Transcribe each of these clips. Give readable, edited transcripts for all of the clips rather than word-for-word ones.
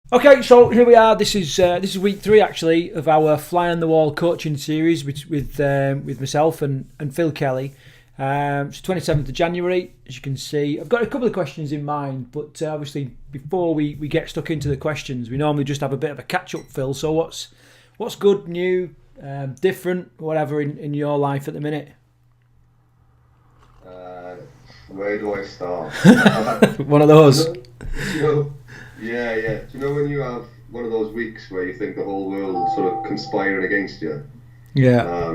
Okay, so here we are. This is week 3 actually of our Fly on the Wall coaching series with myself and Phil Kelly. It's 27th of January, as you can see. I've got a couple of questions in mind, but obviously before we get stuck into the questions, we normally just have a bit of a catch up, Phil. So what's good, new, different, whatever in your life at the minute? Where do I start? One of those. You know, yeah. Do you know when you have one of those weeks where you think the whole world sort of conspiring against you? Yeah.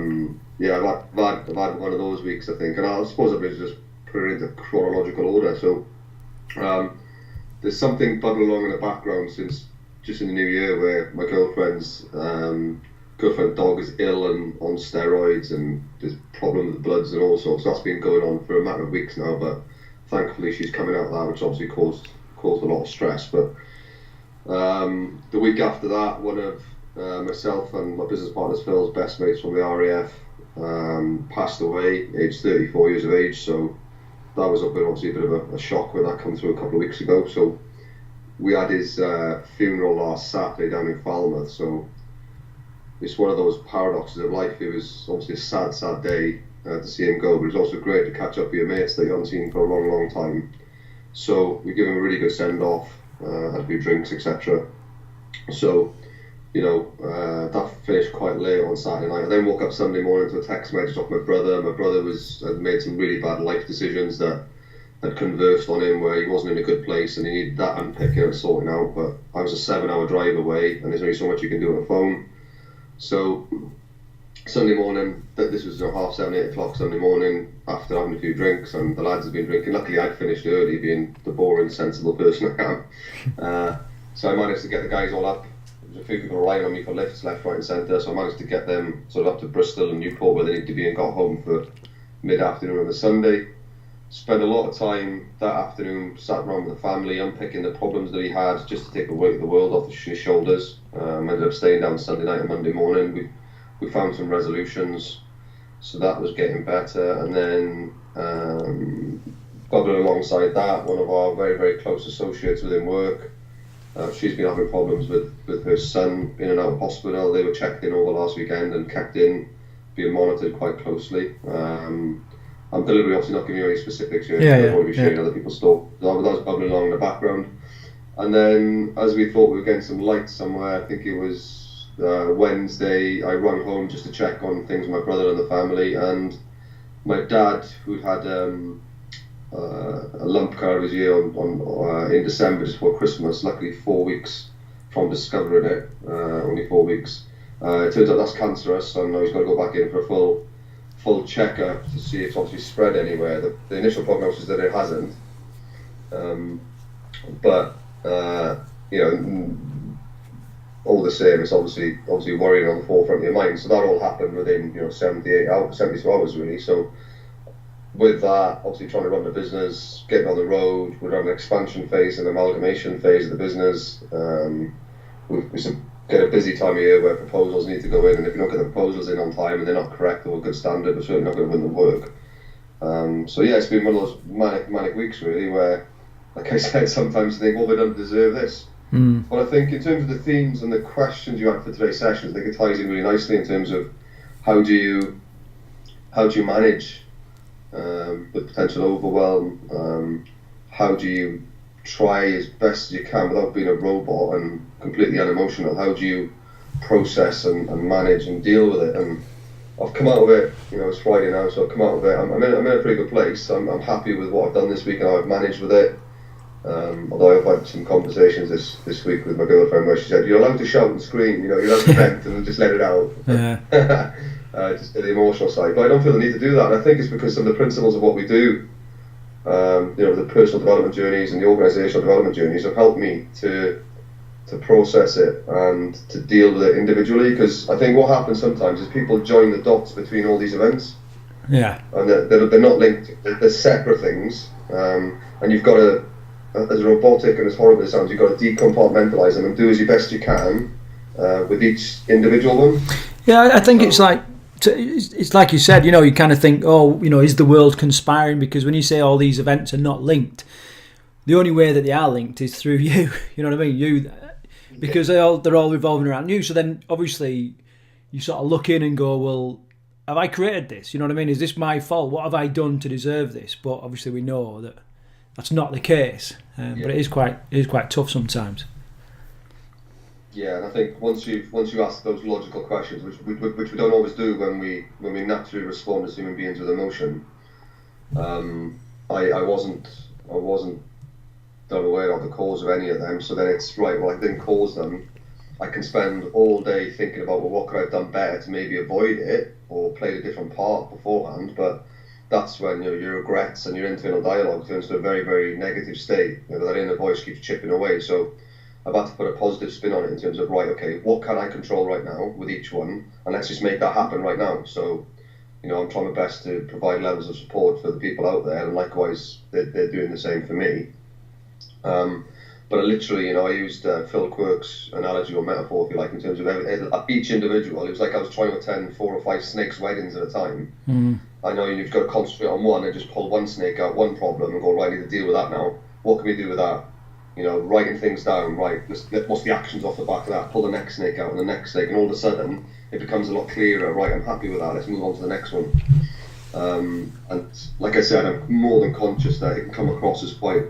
Yeah, I've had one of those weeks, I think, and I suppose I've just put it into chronological order. So there's something bubbling along in the background since just in the new year where my girlfriend's girlfriend dog is ill and on steroids, and there's problems with the bloods and all sorts. So that's been going on for a matter of weeks now, but thankfully she's coming out of that, which obviously caused a lot of stress. But the week after that, one of myself and my business partner's Phil's best mates from the RAF passed away, aged 34 years of age. So that was obviously a bit of a shock when that came through a couple of weeks ago. So we had his funeral last Saturday down in Falmouth. So it's one of those paradoxes of life. It was obviously a sad day to see him go, but it was also great to catch up with your mates that you haven't seen for a long time. So we give him a really good send off, had a few drinks, etc. So, that finished quite late on Saturday night. I then woke up Sunday morning to a text message off my brother. My brother had made some really bad life decisions that had conversed on him where he wasn't in a good place and he needed that unpicking and sorting out. But I was a 7-hour drive away and there's only so much you can do on a phone. So Sunday morning, this was 7:30, 8 o'clock Sunday morning, after having a few drinks, and the lads had been drinking. Luckily I'd finished early, being the boring, sensible person I am. So I managed to get the guys all up. There was a few people relying on me for lifts, left, right and centre, so I managed to get them sort of up to Bristol and Newport where they need to be, and got home for mid-afternoon on the Sunday. Spent a lot of time that afternoon sat around with the family, unpicking the problems that he had, just to take the weight of the world off his shoulders. Ended up staying down Sunday night and Monday morning. We found some resolutions, so that was getting better. And then bubbling alongside that, one of our very, very close associates within work, she's been having problems with her son in and out of hospital. They were checked in over last weekend and kept in, being monitored quite closely. I'm deliberately obviously not giving you any specifics here. I don't want to be sharing other people's stuff. That was bubbling along in the background. And then, as we thought we were getting some light somewhere, I think it was Wednesday, I run home just to check on things with my brother and the family. And my dad, who'd had a lump come out of his ear in December just before Christmas, luckily 4 weeks from discovering it, only 4 weeks. It turns out that's cancerous, and now he's got to go back in for a full checkup to see if it's obviously spread anywhere. The initial prognosis is that it hasn't, but all the same, it's obviously worrying on the forefront of your mind. So that all happened within 72 hours really. So with that, obviously trying to run the business, getting on the road, we're on an expansion phase and amalgamation phase of the business. We get a busy time of year where proposals need to go in, and if you don't get the proposals in on time and they're not correct or good standard, we're certainly not going to win the work. So yeah, it's been one of those manic weeks really, where, like I said, sometimes you think, well, we don't deserve this. But I think in terms of the themes and the questions you had for today's session, I think it ties in really nicely in terms of how do you manage the potential overwhelm, how do you try as best as you can without being a robot and completely unemotional, how do you process and manage and deal with it. And I've come out of it, it's Friday now, so I've come out of it, I'm in a pretty good place. I'm happy with what I've done this week and how I've managed with it. Although I've had some conversations this week with my girlfriend where she said, you're allowed to shout and scream, you're allowed to vent and just let it out. Just the emotional side, but I don't feel the need to do that, and I think it's because some of the principles of what we do, the personal development journeys and the organisational development journeys have helped me to process it and to deal with it individually. Because I think what happens sometimes is people join the dots between all these events, and they're not linked, they're separate things, and you've got to, as robotic and as horrible as it sounds, you've got to decompartmentalize them and do as you best you can with each individual one. I think it's like you said, you kind of think, is the world conspiring? Because when you say all these events are not linked, the only way that they are linked is through you. You know what I mean? because they're all revolving around you. So then obviously you sort of look in and go, well, have I created this? You know what I mean? Is this my fault? What have I done to deserve this? But obviously we know that that's not the case. But it is quite tough sometimes. Yeah, and I think once you ask those logical questions, which we don't always do when we naturally respond as human beings with emotion, I wasn't aware of the cause of any of them. So then it's right. Well, I didn't cause them. I can spend all day thinking about, well, what could I have done better to maybe avoid it or played a different part beforehand. But that's when your regrets and your internal dialogue turns to a very, very negative state. That inner voice keeps chipping away. So I've had to put a positive spin on it in terms of, right, okay, what can I control right now with each one, and let's just make that happen right now. So, I'm trying my best to provide levels of support for the people out there, and likewise, they're doing the same for me. But I literally, I used Phil Quirk's analogy or metaphor, if you like, in terms of each individual. It was like I was trying to attend 4 or 5 snakes' weddings at a time. Mm. I know you've got to concentrate on one and just pull one snake out, one problem, and go, right, I need to deal with that now. What can we do with that? Writing things down, right, what's the actions off the back of that? Pull the next snake out and the next snake, and all of a sudden it becomes a lot clearer. Right, I'm happy with that, let's move on to the next one. And like I said, I'm more than conscious that it can come across as quite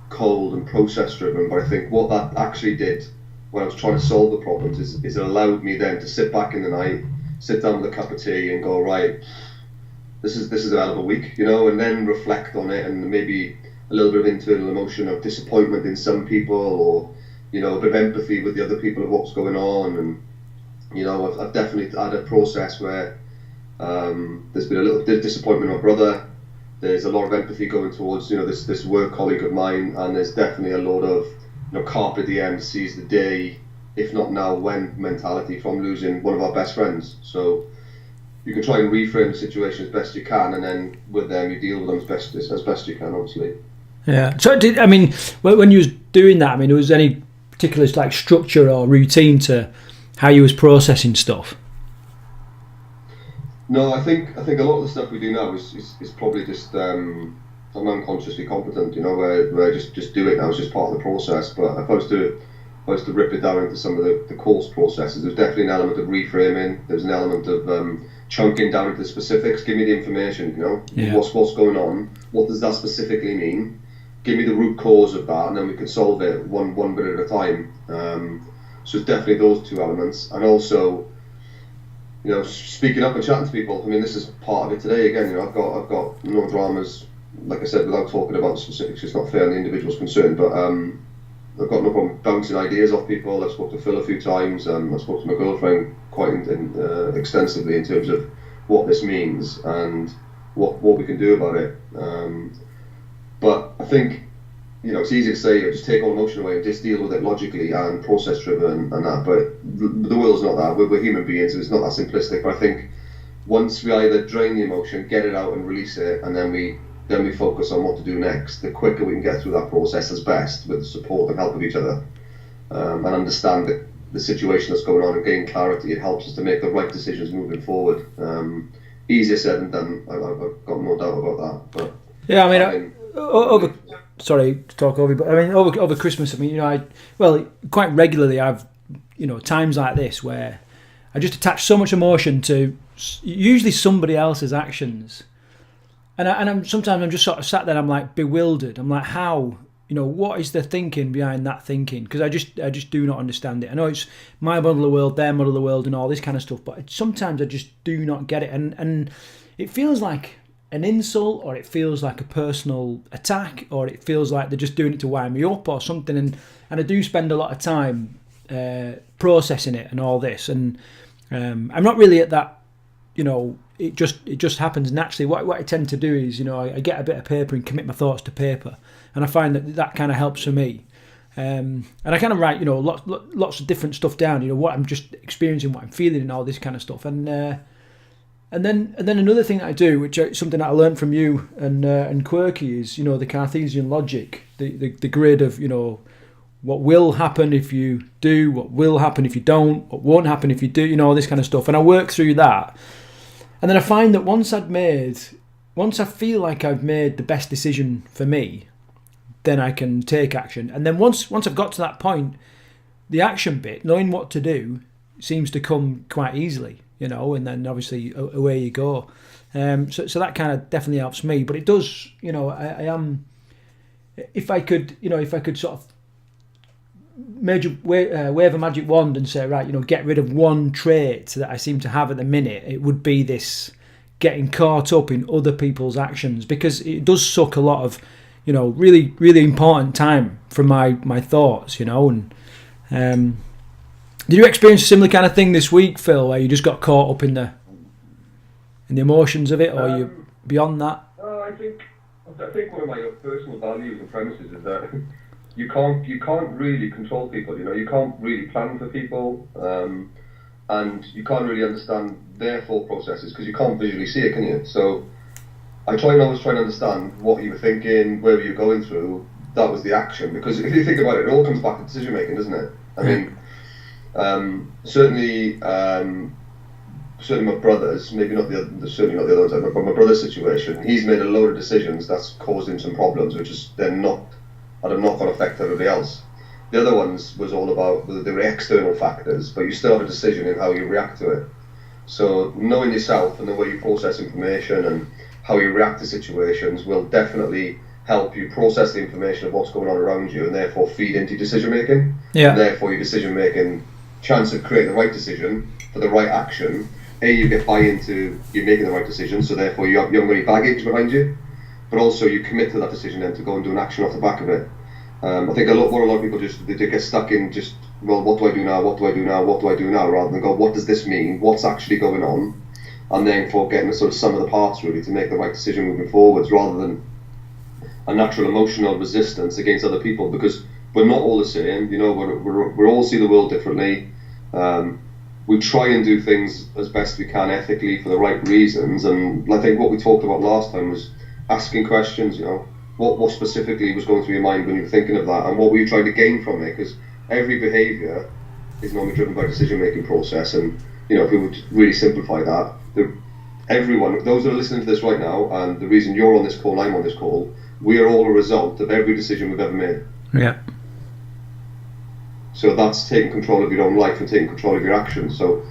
cold and process driven, but I think what that actually did when I was trying to solve the problems is it allowed me then to sit back in the night, sit down with a cup of tea and go, right, this is a hell of a week, and then reflect on it, and maybe a little bit of internal emotion of disappointment in some people, or a bit of empathy with the other people of what's going on. And I've definitely had a process where there's been a little bit of disappointment in my brother. There's a lot of empathy going towards this work colleague of mine, and there's definitely a lot of carpe diem, seize the day, if not now, when mentality from losing one of our best friends. So you can try and reframe the situation as best you can, and then with them you deal with them as best you can, obviously. Yeah. So when you was doing that, was there any particular like structure or routine to how you was processing stuff? No, I think a lot of the stuff we do now is probably just I'm unconsciously competent, where I just do it now. It's just part of the process. But if I was to rip it down into some of the course processes, there's definitely an element of reframing. There's an element of chunking down into the specifics. Give me the information, what's going on. What does that specifically mean? Give me the root cause of that, and then we can solve it one bit at a time. So it's definitely those two elements, and also, speaking up and chatting to people. This is part of it today. Again, I've got no dramas. Like I said, without talking about the specifics, it's not fair on the individual's concerned. But I've got no problem bouncing ideas off people. I've spoken to Phil a few times. I spoke to my girlfriend quite extensively in terms of what this means and what we can do about it. But I think, it's easy to say, just take all emotion away and just deal with it logically and process driven and that, but the world's not that. We're human beings, and it's not that simplistic. But I think once we either drain the emotion, get it out and release it, and then we focus on what to do next, the quicker we can get through that process as best, with the support and help of each other, and understand the situation that's going on and gain clarity. It helps us to make the right decisions moving forward. Easier said than done, I've got no doubt about that. But yeah, sorry to talk over, but over Christmas, quite regularly I've, times like this where I just attach so much emotion to usually somebody else's actions, and I'm sometimes just sort of sat there, I'm like bewildered. I'm like, how, what is the thinking behind that thinking? Because I just do not understand it. I know it's my model of the world, their model of the world, and all this kind of stuff, but sometimes I just do not get it, and it feels like an insult, or it feels like a personal attack, or it feels like they're just doing it to wind me up or something, and I do spend a lot of time processing it and all this, and I'm not really at that, it just happens naturally. What I tend to do is, I get a bit of paper and commit my thoughts to paper, and I find that kind of helps for me, and I kind of write lots of different stuff down, what I'm just experiencing, what I'm feeling, and all this kind of stuff, and then another thing that I do, which is something that I learned from you and Quirky, is the Cartesian logic, the grid of what will happen if you do, what will happen if you don't, what won't happen if you do, all this kind of stuff, and I work through that, and then I find that once I feel like I've made the best decision for me, then I can take action, and then once I've got to that point, the action bit, knowing what to do, seems to come quite easily, and then obviously away you go. So that kind of definitely helps me. But it does, I am, if I could sort of wave a magic wand and say, right, get rid of one trait that I seem to have at the minute, it would be this getting caught up in other people's actions, because it does suck a lot of, really, really important time from my thoughts, and did you experience a similar kind of thing this week, Phil, where you just got caught up in the emotions of it, or are you beyond that? I think one of my personal values and premises is that you can't really control people. You can't really plan for people, and you can't really understand their thought processes because you can't visually see it, can you? So I always try and understand what you were thinking, where you were going through. That was the action, because if you think about it, it all comes back to decision making, doesn't it? I mean, certainly my brother's, maybe certainly not the other ones, but my brother's situation, he's made a load of decisions that's caused him some problems, which is then had a knock-on effect on everybody else. The other ones was all about, they were external factors, but you still have a decision in how you react to it. So knowing yourself and the way you process information and how you react to situations will definitely help you process the information of what's going on around you, and therefore feed into decision making. Yeah. And therefore your decision making chance of creating the right decision for the right action. You get buy-in to you making the right decision, so therefore you haven't got any baggage behind you, but also you commit to that decision then to go and do an action off the back of it. I think a lot of people they get stuck in just, well, what do I do now? What do I do now? What do I do now? Rather than go, what does this mean? What's actually going on? And then for getting the sort of sum of the parts really to make the right decision moving forwards, rather than a natural emotional resistance against other people, because we're not all the same. We all see the world differently. We try and do things as best we can ethically for the right reasons, and I think what we talked about last time was asking questions. What specifically was going through your mind when you were thinking of that, and what were you trying to gain from it? Because every behaviour is normally driven by a decision-making process, and if we would really simplify that, everyone, those that are listening to this right now, and the reason you're on this call, I'm on this call, we are all a result of every decision we've ever made. Yeah. So that's taking control of your own life and taking control of your actions. So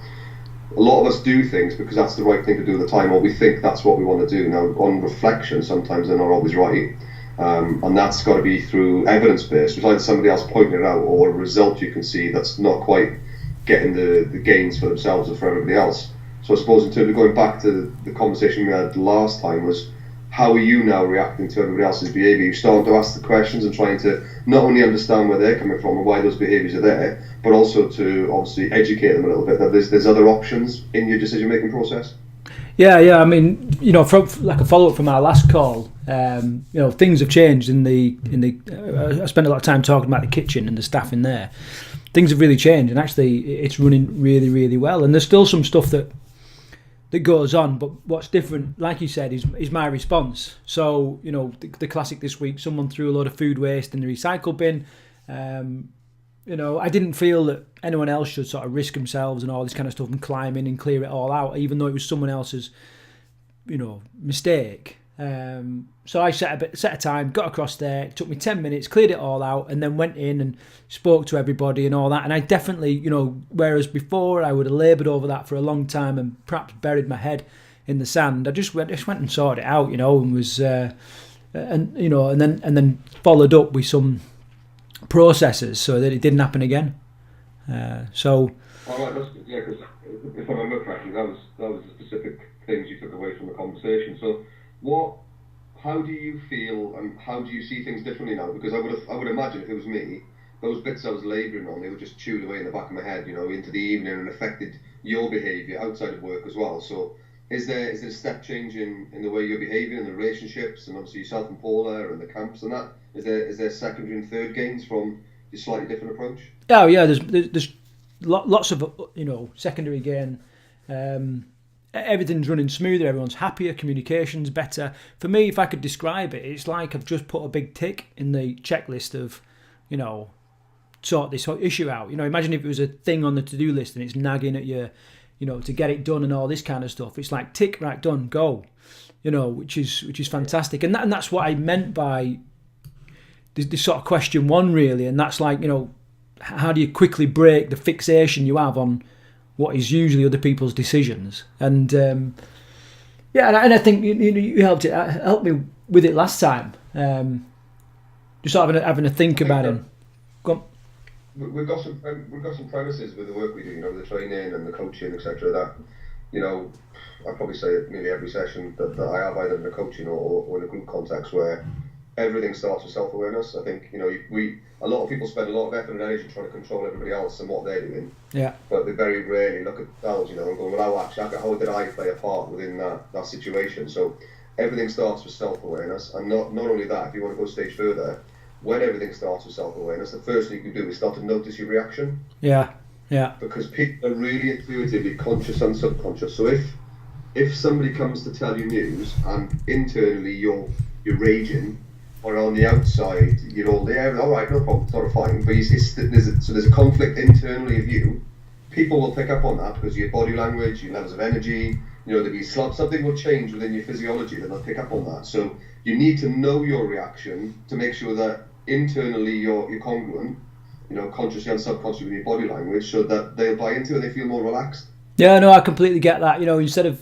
a lot of us do things because that's the right thing to do at the time, or we think that's what we want to do. Now, on reflection, sometimes they're not always right. And that's got to be through evidence-based, which either somebody else pointing it out or a result you can see that's not quite getting the gains for themselves or for everybody else. So I suppose in terms of going back to the conversation we had last time was, how are you now reacting to everybody else's behaviour? You're starting to ask the questions and trying to not only understand where they're coming from and why those behaviours are there, but also to obviously educate them a little bit that there's other options in your decision-making process. Yeah. I mean, from like a follow-up from our last call, things have changed in the. I spent a lot of time talking about the kitchen and the staff in there. Things have really changed, and actually, it's running really, really well. And there's still some stuff that goes on, but what's different, like you said, is my response. So, the classic this week, someone threw a load of food waste in the recycle bin. I didn't feel that anyone else should sort of risk themselves and all this kind of stuff and climb in and clear it all out, even though it was someone else's, mistake. So I set a time, got across there, it took me 10 minutes, cleared it all out, and then went in and spoke to everybody and all that. And I definitely, whereas before I would have laboured over that for a long time and perhaps buried my head in the sand, I just went and sorted it out, and was, and then followed up with some processes so that it didn't happen again. Well, because if I remember correctly, that was the specific things you took away from the conversation. So, how do you feel and how do you see things differently now? Because I would imagine if it was me, those bits I was labouring on, they were just chewed away in the back of my head, into the evening, and affected your behaviour outside of work as well. So, is there a step change in the way you're behaving in the relationships, and obviously yourself and Paula and the camps and that? Is there secondary and third gains from your slightly different approach? Oh yeah, there's lots of secondary gain. Everything's running smoother, everyone's happier, communication's better. For me, if I could describe it, it's like I've just put a big tick in the checklist of, sort this issue out. Imagine if it was a thing on the to-do list and it's nagging at you, to get it done and all this kind of stuff. It's like, tick, right, done, go. Which is fantastic. And that's what I meant by this sort of question one, really. And that's like, how do you quickly break the fixation you have on what is usually other people's decisions? And and I think you helped me with it last time. Just sort of having a think about it. Go on. We've got some premises with the work we do, the training and the coaching, etc. That, I probably say it nearly every session that I have, either in a coaching or in a group context, where everything starts with self-awareness. I think a lot of people spend a lot of effort and energy trying to control everybody else and what they're doing. Yeah. But they very rarely look at themselves, and go, well, how did I play a part within that situation? So everything starts with self-awareness, and not only that. If you want to go a stage further, when everything starts with self-awareness, the first thing you can do is start to notice your reaction. Yeah. Yeah. Because people are really intuitively conscious and subconscious. So if somebody comes to tell you news and internally you're raging, or on the outside you're all there, all right, no problem, sort of fine, but there's a conflict internally of you, people will pick up on that because your body language, your levels of energy, there'll be something will change within your physiology that they'll pick up on that. So you need to know your reaction to make sure that internally you're congruent, consciously and subconsciously with your body language, so that they'll buy into it and they feel more relaxed. Yeah, no, I completely get that. Instead of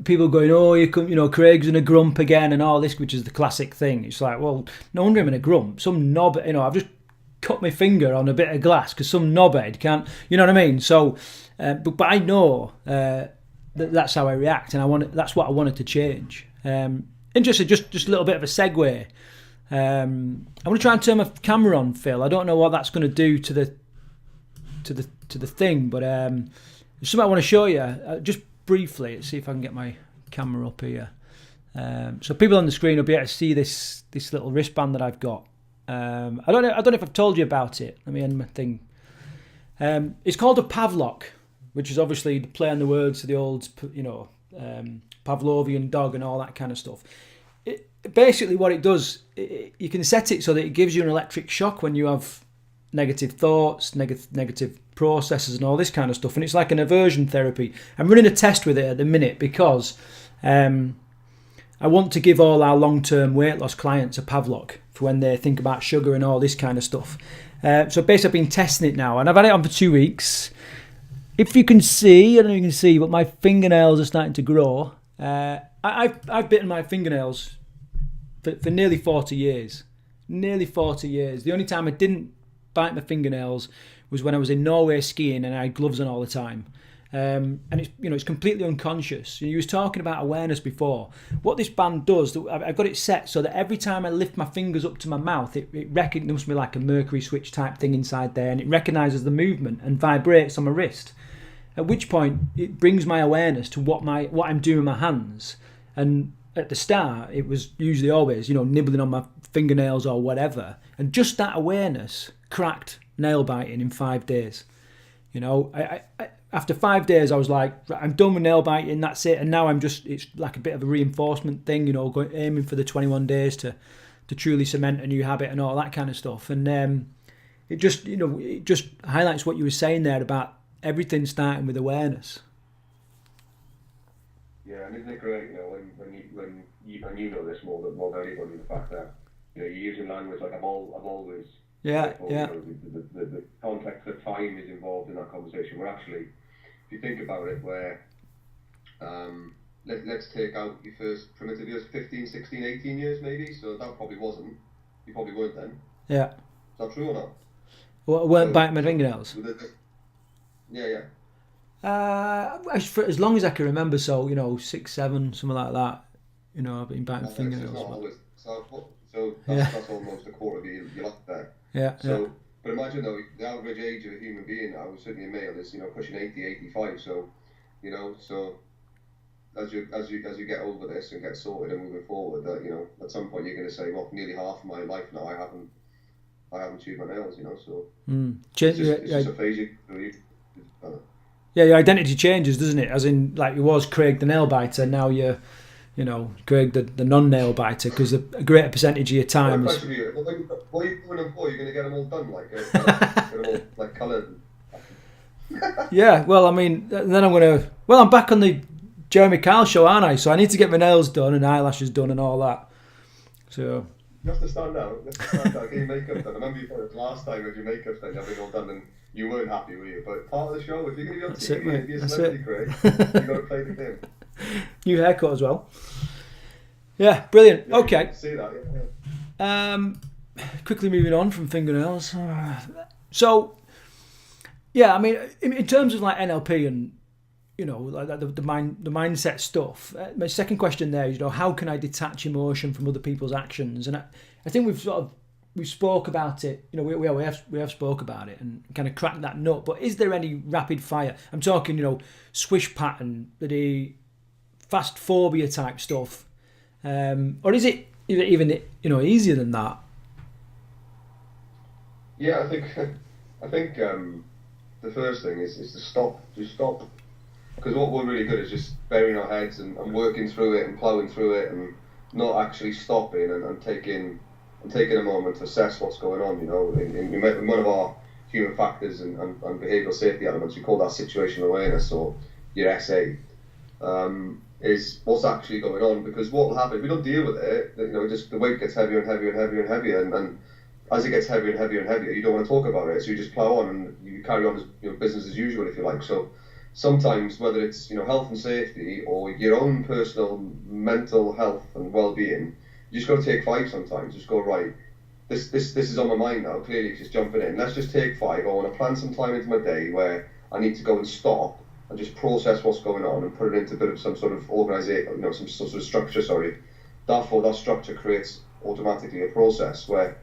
people going, oh, Craig's in a grump again and all this, which is the classic thing. It's like, well, no wonder I'm in a grump. Some knob, I've just cut my finger on a bit of glass because some knobhead can't, you know what I mean? So, but I know that's how I react, and that's what I wanted to change. Interesting, just a little bit of a segue. I want to try and turn my camera on, Phil. I don't know what that's going to do to the thing, but there's something I want to show you just briefly. Let's see if I can get my camera up here. So people on the screen will be able to see this little wristband that I've got. I don't know if I've told you about it. Let me end my thing. It's called a Pavlok, which is obviously the play on the words to the old, Pavlovian dog and all that kind of stuff. Basically what it does, you can set it so that it gives you an electric shock when you have negative thoughts, negative processes and all this kind of stuff. And it's like an aversion therapy. I'm running a test with it at the minute because I want to give all our long-term weight loss clients a Pavlok for when they think about sugar and all this kind of stuff. So basically I've been testing it now, and I've had it on for 2 weeks. If you can see, I don't know if you can see, but my fingernails are starting to grow. I've bitten my fingernails for nearly 40 years. Nearly 40 years. The only time I didn't bite my fingernails was when I was in Norway skiing and I had gloves on all the time. And it's completely unconscious. You was talking about awareness before. What this band does, I've got it set so that every time I lift my fingers up to my mouth, it recognizes me like a mercury switch type thing inside there, and it recognises the movement and vibrates on my wrist. At which point it brings my awareness to what I'm doing with my hands. And at the start, it was usually always, nibbling on my fingernails or whatever. And just that awareness cracked nail biting in 5 days. I after 5 days, I was like, I'm done with nail biting, that's it. And now it's like a bit of a reinforcement thing, aiming for the 21 days to truly cement a new habit and all that kind of stuff. And it just highlights what you were saying there about everything starting with awareness. Yeah, and isn't it great, when you know this more than anybody, the fact that you're using language like I've always. Yeah. The context of time is involved in that conversation. We're actually, if you think about it, where let's take out your first primitive years, 15, 16, 18 years maybe. So that probably wasn't. You probably weren't then. Yeah. Is that true or not? Well, weren't biting my fingernails. Yeah. For as long as I can remember, so 6, 7, something like that. I've been biting fingernails. So that's almost a quarter of your life there. Yeah. So, but imagine though, the average age of a human being now, certainly a male, is pushing 80, 85. So, so as you get over this and get sorted and moving forward, that at some point you're going to say, well, nearly half of my life now I haven't chewed my nails. So it's just a phase your identity changes, doesn't it? As in, like, you was Craig the nail biter, now you're, Craig the non-nail biter, because a greater percentage of your time is... What are you doing them for? You're going to get them all done, get them all, coloured. Yeah, well, I mean, then I'm back on the Jeremy Kyle show, aren't I? So I need to get my nails done and eyelashes done and all that. So, You have to stand out. You have to stand out. Get your makeup done. I remember you put it last time with your makeup done, everything all done, and you weren't happy, were you? But part of the show, if you're going to be on TV and be a celebrity, Craig, you've got to play the game. New haircut as well. Yeah, brilliant. Yeah, okay. See that? Quickly moving on from fingernails. So, yeah, I mean, in terms of like NLP and like the mindset stuff. My second question there is, how can I detach emotion from other people's actions? And I think we spoke about it. We have spoke about it and kind of cracked that nut. But is there any rapid fire? I'm talking, swish pattern, the fast phobia type stuff. Or is it even easier than that? Yeah, I think the first thing is to stop. Just stop, because what we're really good is just burying our heads and working through it and ploughing through it and not actually stopping and taking a moment to assess what's going on. In one of our human factors and behavioural safety elements, we call that situational awareness, or your SA. Is what's actually going on, because what will happen if we don't deal with it, just the weight gets heavier and heavier and heavier and heavier, and as it gets heavier and heavier and heavier, you don't want to talk about it, so you just plough on and you carry on as business as usual, if you like. So sometimes, whether it's health and safety or your own personal mental health and well-being, you just got to take 5 sometimes. Just go, right, this is on my mind now, clearly it's just jumping in, let's just take 5. I want to plan some time into my day where I need to go and stop and just process what's going on and put it into a bit of some sort of organisation, some sort of structure, Therefore, that structure creates automatically a process where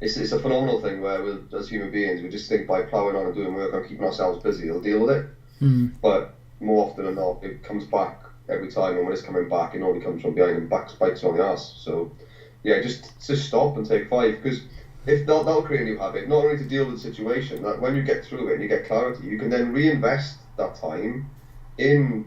it's a phenomenal thing where as human beings, we just think by ploughing on and doing work and keeping ourselves busy, we'll deal with it. But more often than not, it comes back every time, and when it's coming back, it normally comes from behind and bites on the arse. So, yeah, just stop and take 5, because if that'll create a new habit, not only to deal with the situation, that when you get through it and you get clarity, you can then reinvest that time in,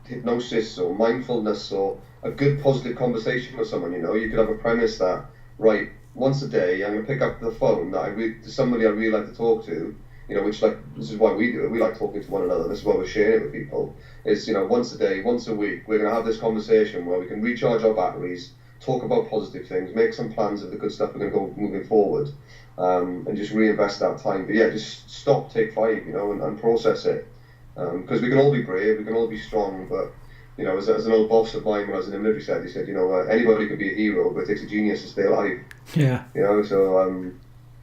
hypnosis or mindfulness or a good positive conversation with someone. You could have a premise that, right, once a day I'm going to pick up the phone to somebody I really like to talk to, which this is why we do it. We like talking to one another. This is why we're sharing it with people. Is once a day, once a week, we're going to have this conversation where we can recharge our batteries, talk about positive things, make some plans of the good stuff we're going to go moving forward, and just reinvest that time. But yeah, just stop, take 5, and process it. Because we can all be brave, we can all be strong, but as an old boss of mine when I was in the military said, he said, anybody can be a hero, but it takes a genius to stay alive. Yeah. So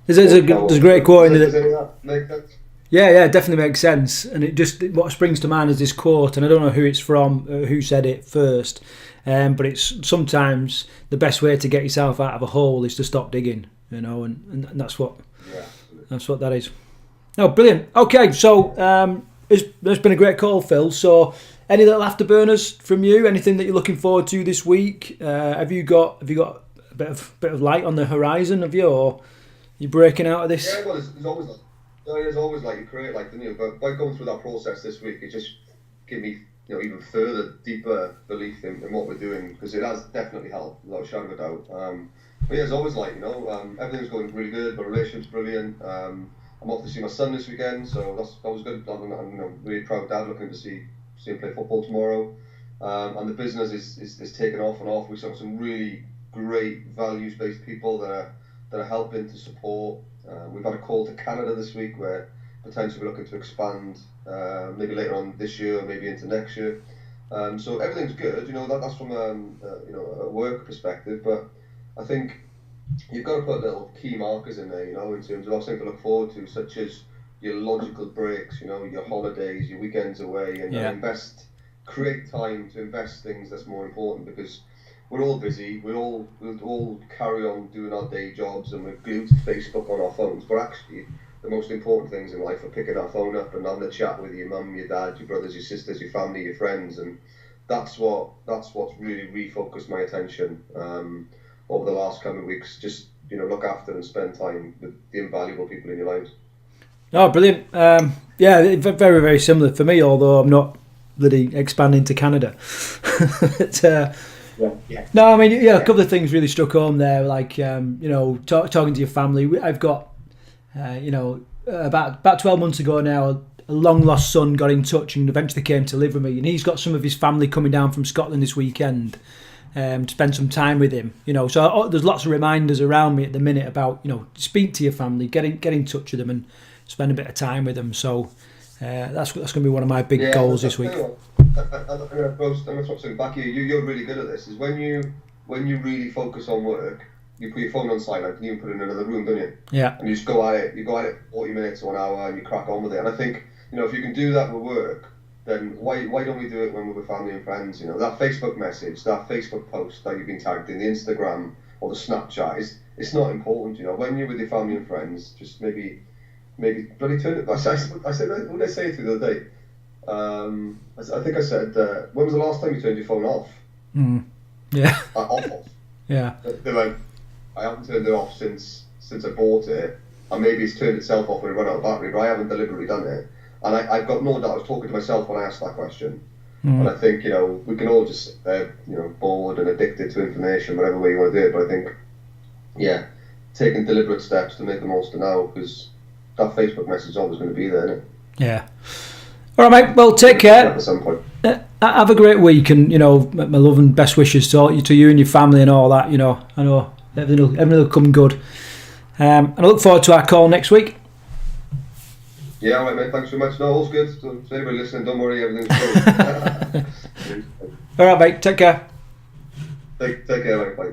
there's a great quote in it. Yeah, definitely makes sense. And what springs to mind is this quote, and I don't know who it's from, who said it first, but it's sometimes the best way to get yourself out of a hole is to stop digging, and that's what that is. Oh, brilliant. Okay, so it's been a great call, Phil. So, any little afterburners from you? Anything that you're looking forward to this week? Have you got a bit of light on the horizon? Have you, or you breaking out of this? Yeah, well, there's always like you create but by going through that process this week, it just gave me even further deeper belief in what we're doing, because it has definitely helped, without a shadow of a doubt. But yeah, it's always everything's going really good. My relationship's brilliant. I'm off to see my son this weekend, so that was good. I'm really proud dad, looking to see him play football tomorrow. And the business is taking off and off. We've got some really great values-based people that are helping to support. We've had a call to Canada this week where potentially we're looking to expand, maybe later on this year or maybe into next year. So everything's good. That's from a work perspective, but I think you've got to put little key markers in there, in terms of something to look forward to, such as your logical breaks, your holidays, your weekends away, and create time to invest things that's more important, because we're all busy, we'll all carry on doing our day jobs, and we're glued to Facebook on our phones, but actually the most important things in life are picking our phone up and having a chat with your mum, your dad, your brothers, your sisters, your family, your friends, and that's what's really refocused my attention over the last couple of weeks. Just look after and spend time with the invaluable people in your lives. Oh, brilliant. Yeah, very, very similar for me, although I'm not bloody expanding to Canada. No, I mean, a couple of things really struck home there, like, talking to your family. I've got, about 12 months ago now, a long-lost son got in touch and eventually came to live with me, and he's got some of his family coming down from Scotland this weekend. to spend some time with him. So there's lots of reminders around me at the minute about speak to your family, get in touch with them, and spend a bit of time with them. So that's going to be one of my big goals this week. I'm going to throw something back here. You're really good at this. Is when you really focus on work, you put your phone on silent and you put it in another room, don't you? Yeah. And you just go at it. You go at it 40 minutes or an hour, and you crack on with it. And I think if you can do that with work, then why don't we do it when we're with family and friends? That Facebook message, that Facebook post that you've been tagged in, the Instagram or the Snapchat, it's not important. When you're with your family and friends, just maybe bloody turn it. I said, what did I say to you the other day? I think I said, when was the last time you turned your phone off? Yeah. Off. Yeah. They went, I haven't turned it off since I bought it, and maybe it's turned itself off when it ran out of battery, but I haven't deliberately done it. And I've got no doubt, I was talking to myself when I asked that question. And I think, we can all just, bored and addicted to information, whatever way you want to do it, but I think, taking deliberate steps to make the most of now, because that Facebook message is always going to be there, isn't it? Yeah. All right, mate. Well, take care. At some point. Have a great week, and my love and best wishes to you and your family and all that. I know everything will come good. And I look forward to our call next week. Yeah, all right, mate. Thanks very much. No, all's good. So anybody listening, don't worry, everything's good. All right, mate. Take care. Take care, mate. Bye.